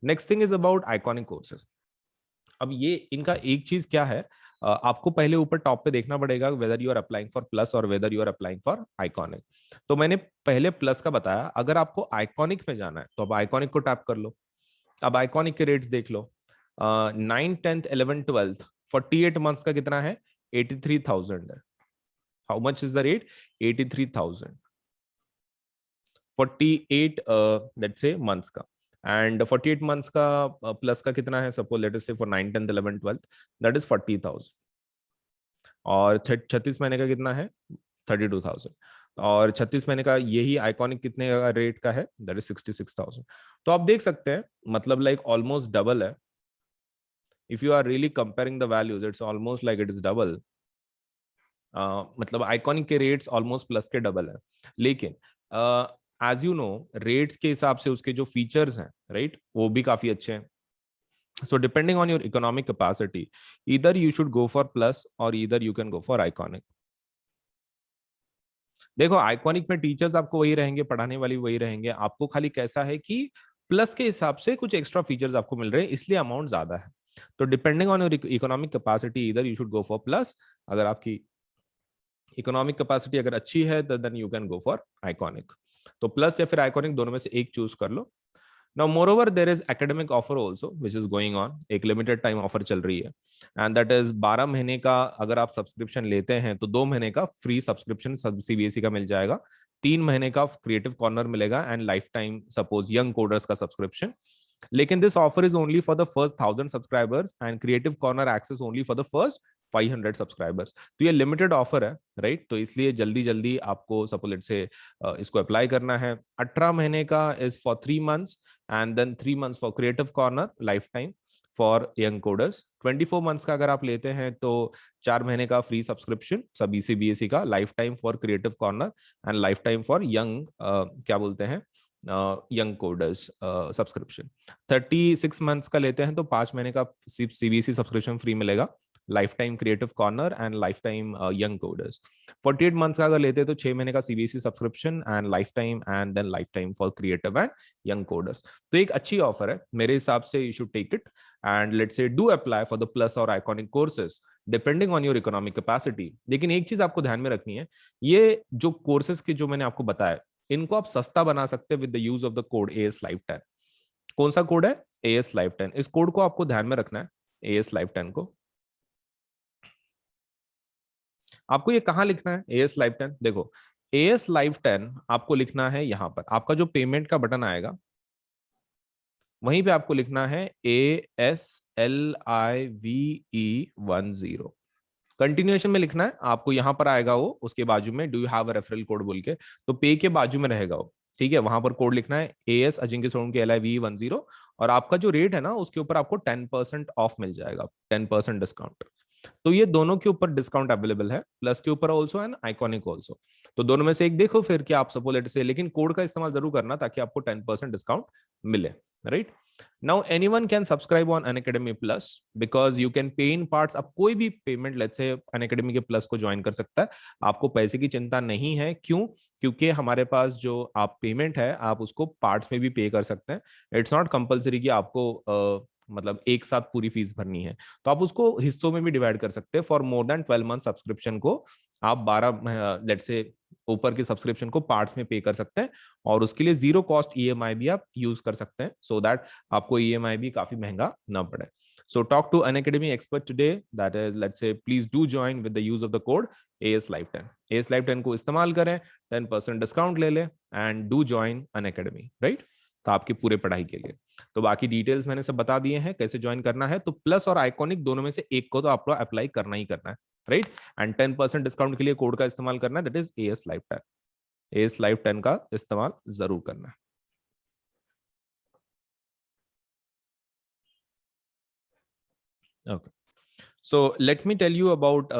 S1: Next thing is about iconic courses. अब ये इनका एक चीज क्या है, आपको पहले ऊपर टॉप पे देखना पड़ेगा whether you are applying for Plus और whether you are applying for Iconic. तो मैंने पहले प्लस का बताया, अगर आपको आइकॉनिक में जाना है तो अब आइकॉनिक को टैप कर लो. अब आइकॉनिक के रेट्स देख लो. 9, 10th, 11th, 12th 48 मंथ्स का कितना है, 83,000 है. How much is the rate, 83,000. 48 let's say months का, एंड 48 मंथ्स का प्लस का कितना है, सपोज लेट अस से for 9, 10th, 11th, 12th that is 40,000. और 36 महीने का कितना है, 32,000. और 36 महीने का यही आइकॉनिक कितने का रेट का है, दैट इज 66,000. तो आप देख सकते हैं मतलब लाइक ऑलमोस्ट डबल है. If you are really comparing the values it's almost like it is double. मतलब आइकॉनिक के रेट्स ऑलमोस्ट प्लस के डबल है. लेकिन एज यू नो रेट्स के हिसाब से उसके जो फीचर्स हैं, राइट, वो भी काफी अच्छे हैं. So depending on your economic capacity, either you should go for plus or either you can go for iconic. देखो आइकॉनिक में टीचर्स आपको वही रहेंगे, पढ़ाने वाली वही रहेंगे, आपको खाली कैसा है कि प्लस के हिसाब से कुछ एक्स्ट्रा फीचर्स आपको मिल रहे हैं, इसलिए अमाउंट ज्यादा है. तो depending on your economic capacity इधर you should go for Plus. अगर आपकी इकोनॉमिक कैपेसिटी अगर अच्छी है तो then you can go for Iconic. तो प्लस या फिर आइकॉनिक दोनों में से एक चूज कर लो. Now, moreover, there is academic offer also, which is going on. एक limited time offer चल रही है, and that is 12 महीने का अगर आप सब्सक्रिप्शन लेते हैं तो 2 महीने का फ्री सब्सक्रिप्शन सीबीएसई का मिल जाएगा. 3 महीने का क्रिएटिव कॉर्नर मिलेगा and life time suppose young coders का सब्सक्रिप्शन. लेकिन this offer is only for the first 1,000 subscribers and creative corner access only for the first 500 subscribers. तो ये लिमिटेड ऑफर है, राइट. तो इसलिए जल्दी जल्दी आपको सपोज से इसको अप्लाई करना है. 18 महीने का is for 3 months and then 3 months for creative corner lifetime. For young coders. 24 months का अगर आप लेते हैं तो 4 महीने का फ्री सब्सक्रिप्शन सभी सीबीएसई का, life time for creative corner and life time for young क्या बोलते हैं यंग कोडर्स सब्सक्रिप्शन। 36 मंथ्स का लेते हैं तो 5 महीने का सीबीएसई सब्सक्रिप्शन फ्री मिलेगा, life time creative corner and life time young coders. 48 months का अगर लेते हैं तो 6 महीने का CBSE subscription and life time and then life time for creative and young coders. तो एक अच्छी ऑफर है मेरे हिसाब से, you should take it and let's say do apply for the plus और iconic courses depending on your economic capacity. लेकिन एक चीज आपको ध्यान में रखनी है, ये जो कोर्सेज के जो मैंने आपको बताया इनको आप सस्ता बना सकते हैं with the use of the code AS Live 10। कौन सा कोड है? AS Live 10। इस कोड को आपको ध्यान में रखना है, AS Live 10 को। आपको ये कहां लिखना है AS Live 10? देखो AS Live 10 आपको लिखना है यहां पर, आपका जो पेमेंट का बटन आएगा वहीं पे आपको लिखना है ASLIVE10। कंटिन्यूएशन में लिखना है आपको, यहां पर आएगा वो, उसके बाजू में do you have a referral code बोल के, तो पे के बाजू में रहेगा वो, ठीक है। वहां पर कोड लिखना है AS अजिंक्य सोनम LIVE10, और आपका जो रेट है ना उसके ऊपर आपको 10% ऑफ मिल जाएगा, 10% डिस्काउंट। तो ये दोनों के ऊपर डिस्काउंट अवेलेबल है, प्लस के ऊपर ऑल्सो एंड आइकॉनिक ऑल्सो। तो दोनों में से एक देखो फिर क्या आप सपोज लेट से, लेकिन कोड का इस्तेमाल जरूर करना ताकि आपको 10% डिस्काउंट मिले, right. Now anyone can subscribe on Unacademy plus because you can pay in parts. अब कोई भी पेमेंट लेट्स से अनअकैडमी के प्लस को ज्वाइन कर सकता है, आपको पैसे की चिंता नहीं है। क्यों? क्योंकि हमारे पास जो आप पेमेंट है आप उसको पार्ट्स में भी पे कर सकते हैं। इट्स नॉट कंपलसरी कि आपको मतलब एक साथ पूरी फीस भरनी है, तो आप उसको हिस्सों में भी डिवाइड कर सकते हैं। For more than 12 month subscription को आप 12 लेट्स से ऊपर के सब्सक्रिप्शन को पार्ट्स में पे कर सकते हैं, और उसके लिए जीरो कॉस्ट ईएमआई भी आप यूज कर सकते हैं, सो दैट आपको ईएमआई भी काफी महंगा ना पड़े। So talk to Unacademy expert today. That is, let's say, please do join with the use of the code AS Live 10. AS Live 10 को इस्तेमाल करें, 10% डिस्काउंट ले लें and do join Unacademy, right? तो आपकी पूरे पढ़ाई के लिए। तो बाकी डिटेल्स मैंने सब बता दिए हैं कैसे ज्वाइन करना है। तो प्लस और आइकॉनिक दोनों में से एक को तो आपको अप्लाई करना ही करना है, राइट। एंड 10% डिस्काउंट के लिए कोड का इस्तेमाल करना है, that is AS Live 10। AS Live 10 का इस्तेमाल जरूर करना है। Okay. So let me tell you about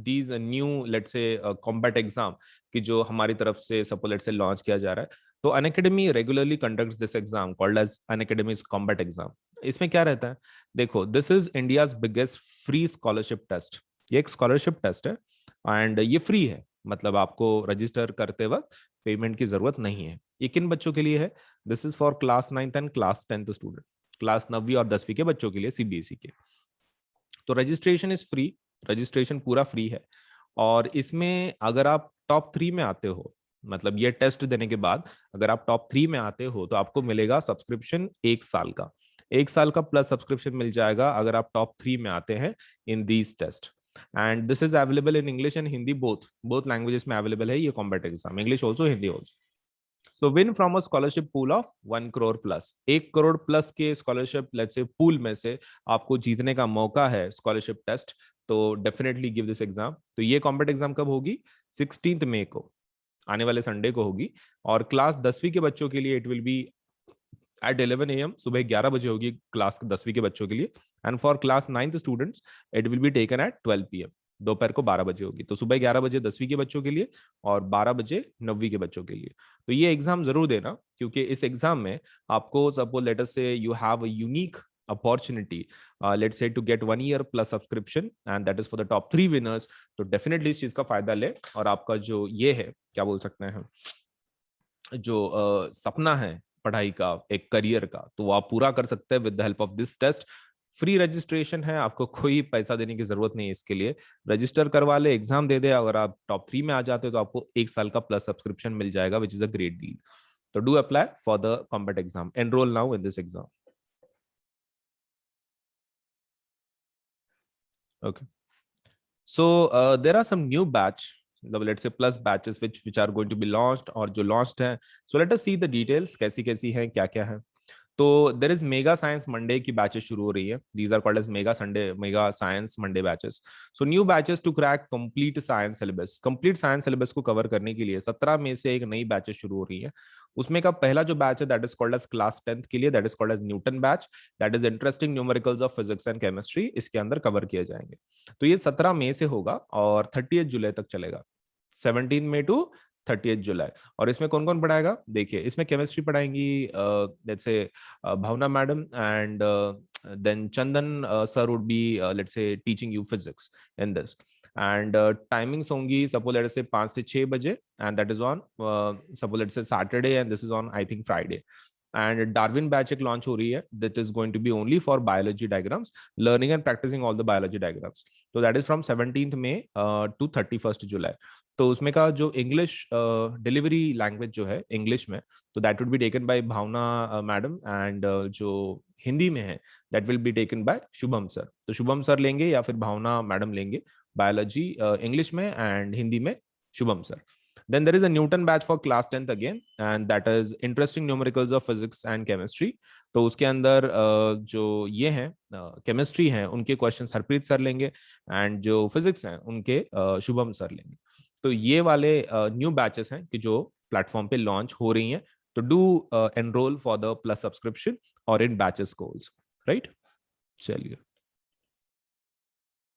S1: these new let's say combat exam कि जो हमारी तरफ से suppose let's say लॉन्च किया जा रहा है। तो Unacademy regularly conducts this exam called as Unacademy's combat exam. इसमें क्या रहता है? देखो, this is India's biggest free scholarship test. ये एक स्कॉलरशिप टेस्ट है एंड ये फ्री है, मतलब आपको रजिस्टर करते वक्त पेमेंट की जरूरत नहीं है। ये किन बच्चों के लिए है? This is for class 9th and class 10th student, class 9वीं और 10वीं के बच्चों के लिए, सीबीएसई के। तो रजिस्ट्रेशन इज फ्री, रजिस्ट्रेशन पूरा फ्री है। और इसमें अगर आप टॉप 3 में आते हो, मतलब ये टेस्ट देने के बाद अगर आप टॉप 3 में आते हो तो आपको मिलेगा सब्सक्रिप्शन 1 साल का, 1 साल का प्लस सब्सक्रिप्शन मिल जाएगा अगर आप टॉप 3 में आते हैं in these test. And this is available in English and Hindi, both languages में अवेलेबल है ये combat exam, English also Hindi also. So win from a scholarship pool of 1 crore plus, 1 crore plus के स्कॉलरशिप लेट्स से पूल में से आपको जीतने का मौका है स्कॉलरशिप टेस्ट। तो डेफिनेटली गिव दिस एग्जाम। तो ये कॉम्पिटेटिव एग्जाम कब होगी? 16 मई को, आने वाले संडे को होगी। और क्लास 10वीं के बच्चों के लिए it will be at 11 AM, सुबह 11 बजे होगी क्लास 10वीं के बच्चों के लिए। And for class 9th students it will be taken at 12 PM, दोपहर को 12 बजे होगी। तो सुबह 11 बजे 10वीं के बच्चों के लिए और 12 बजे 9वीं के बच्चों के लिए। तो ये एग्जाम जरूर देना, क्योंकि इस एग्जाम में आपको सपोज लेट अस से you have a unique opportunity let's say to get 1 year plus subscription and that is for the top 3 winners। तो डेफिनेटली इस चीज का फायदा ले, और आपका जो ये है क्या बोल सकते हैं, जो सपना है पढ़ाई का, एक करियर का, तो वो आप पूरा कर सकते हैं with the help of this test. Free registration है, आपको कोई पैसा देने की जरूरत नहीं है इसके लिए। रजिस्टर करवा ले, एग्जाम दे दे, अगर आप टॉप 3 में आ जाते हो तो आपको 1 साल का प्लस सब्सक्रिप्शन मिल जाएगा, which is a great deal. तो do apply for the combat exam, enrol now in this exam. Okay. So there are some new batch, let's say plus batches which are going to be launched और जो launched हैं. So let us see the details, कैसी कैसी हैं, क्या क्या है। तो there is mega science Monday की बैचेस शुरू हो रही है। These are called as mega science Monday batches. So new batches to crack complete science syllabus. Complete science syllabus को कवर करने के लिए 17 मई से एक नई बैचेस शुरू हो रही है। उसमें का पहला जो बैच है that is called as class 10th के लिए, that is called as Newton batch, that is interesting numericals of physics and chemistry, इसके अंदर कवर किए जाएंगे। तो ये 17 मई से होगा और 30 जुलाई तक चलेगा, 17 मई टू 30 जुलाई। और इसमें कौन कौन पढ़ाएगा, देखिए इसमें केमिस्ट्री पढ़ाएंगी let's say Bhavna madam, and then Chandan sir would be let's say teaching you physics in this. And timings होंगी सपोज लेट्स से 5 से 6 बजे, and that is on suppose let's say Saturday, and this is on I think Friday. And Darwin batch एक launch हो रही है, that is going to be only for biology diagrams, learning and practising all the biology diagrams. तो that is from 17th May to 31st July. तो उसमें का जो English delivery language जो है इंग्लिश में, तो that would be taken by Bhavna madam, and जो हिंदी में है that will be taken by Shubham sir. तो शुभम सर लेंगे या फिर भावना मैडम लेंगे बायोलॉजी इंग्लिश में, एंड हिंदी में Shubham sir. Then there is a Newton batch for class 10th again, and that is interesting numericals of physics and chemistry. तो उसके अंदर जो ये हैं केमिस्ट्री हैं उनके क्वेश्चंस हरप्रीत सर लेंगे, एंड जो फिजिक्स हैं उनके शुभम सर लेंगे। तो ये वाले न्यू बैचेस हैं कि जो प्लेटफॉर्म पे लॉन्च हो रही हैं। तो do enrol for the plus subscription और इन बैचेस कोर्स, राइट। चलिए।